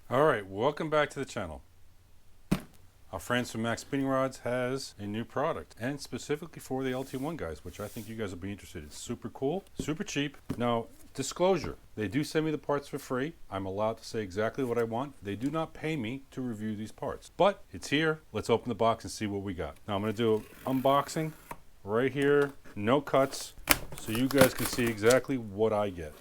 Alright, welcome back to the channel. Our friends from MaXpeedingRods has a new product, and specifically for the LT1 guys, which I think you guys will be interested in. It's super cool, super cheap. Now, disclosure, they do send me the parts for free. I'm allowed to say exactly what I want. They do not pay me to review these parts, but it's here. Let's open the box and see what we got. Now I'm going to do an unboxing right here, no cuts, so you guys can see exactly what I get.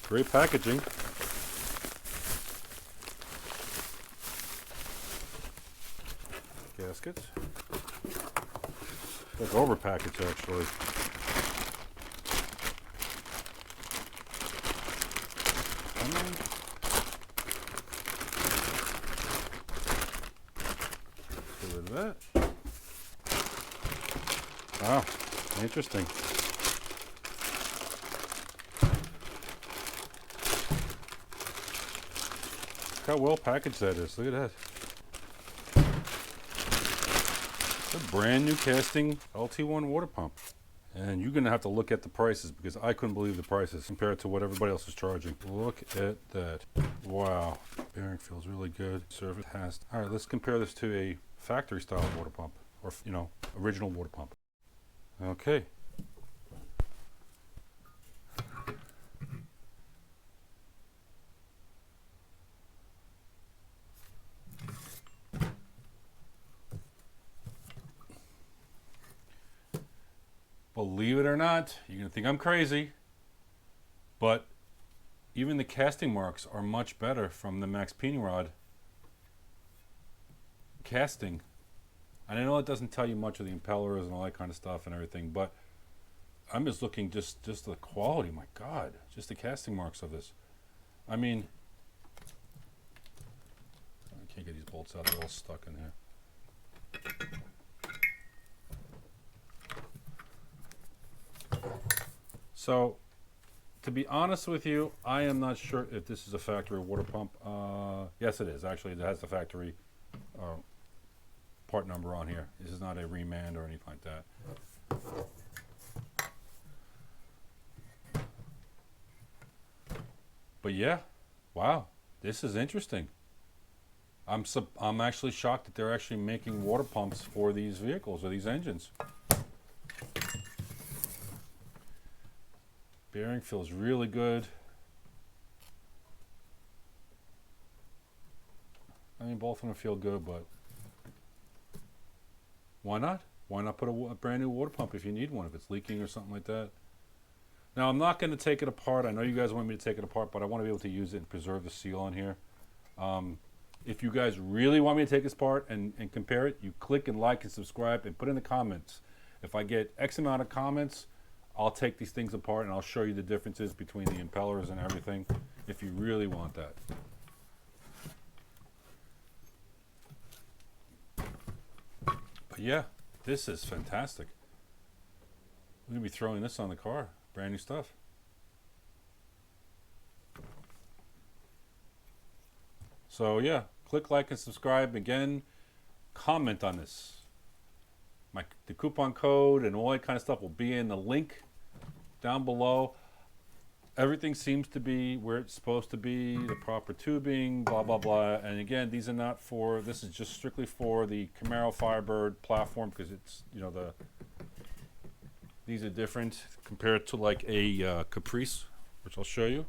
Great packaging. Gaskets. Like over package actually. Get rid of that. Wow, interesting. Look how well packaged that is. Look at that. It's a brand new casting LT1 water pump. And you're going to have to look at the prices because I couldn't believe the prices compared to what everybody else is charging. Look at that. Wow. Bearing feels really good. Service has. All right, let's compare this to a factory style water pump or, original water pump. Okay. Believe it or not, you're going to think I'm crazy, but even the casting marks are much better from the MaXpeedingRod casting. And I know it doesn't tell you much of the impellers and all that kind of stuff and everything, but I'm just looking just the quality. My God, just the casting marks of this. I mean, I can't get these bolts out, they're all stuck in here. So, to be honest with you, I am not sure if this is a factory water pump. Yes, it is. Actually, it has the factory part number on here. This is not a remand or anything like that. But yeah, wow, this is interesting. I'm actually shocked that they're actually making water pumps for these vehicles or these engines. Bearing feels really good. I mean, both of them feel good, but why not? Why not put a brand new water pump if you need one, if it's leaking or something like that? Now, I'm not going to take it apart. I know you guys want me to take it apart, but I want to be able to use it and preserve the seal on here. If you guys really want me to take this apart and compare it, you click and like and subscribe and put in the comments. If I get X amount of comments, I'll take these things apart and I'll show you the differences between the impellers and everything if you really want that. But yeah, this is fantastic. I'm going to be throwing this on the car. Brand new stuff. So yeah, click like and subscribe. Again, comment on this. The coupon code and all that kind of stuff will be in the link down below. Everything seems to be where it's supposed to be, the proper tubing, blah, blah, blah. And again, these are not for, this is just strictly for the Camaro Firebird platform because it's, these are different compared to like a Caprice, which I'll show you.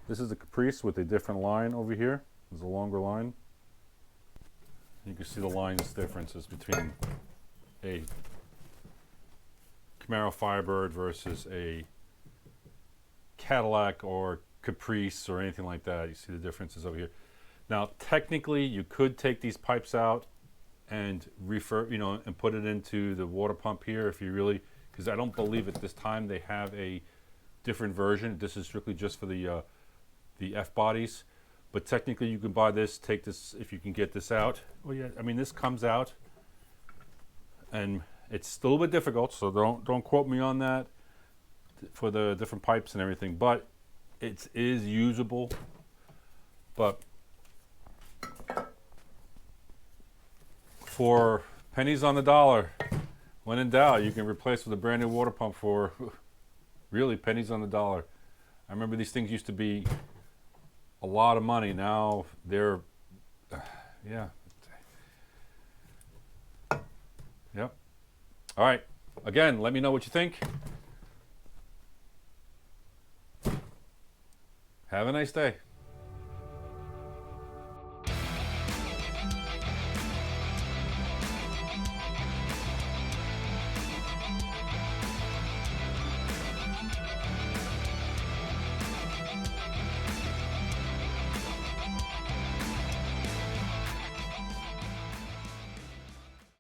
This is a Caprice with a different line over here. There's a longer line. You can see the lines differences between a Camaro Firebird versus a Cadillac or Caprice or anything like that. You see the differences over here. Now, technically, you could take these pipes out and and put it into the water pump here if you really, because I don't believe at this time they have a different version. This is strictly just for the F bodies. But technically you can buy this, take this, if you can get this out. Well, yeah, I mean, this comes out, and it's still a bit difficult, so don't quote me on that for the different pipes and everything, but it is usable. But for pennies on the dollar, when in doubt, you can replace with a brand new water pump for really pennies on the dollar. I remember these things used to be a lot of money. Now they're, yeah. Yep. All right. Again, let me know what you think. Have a nice day.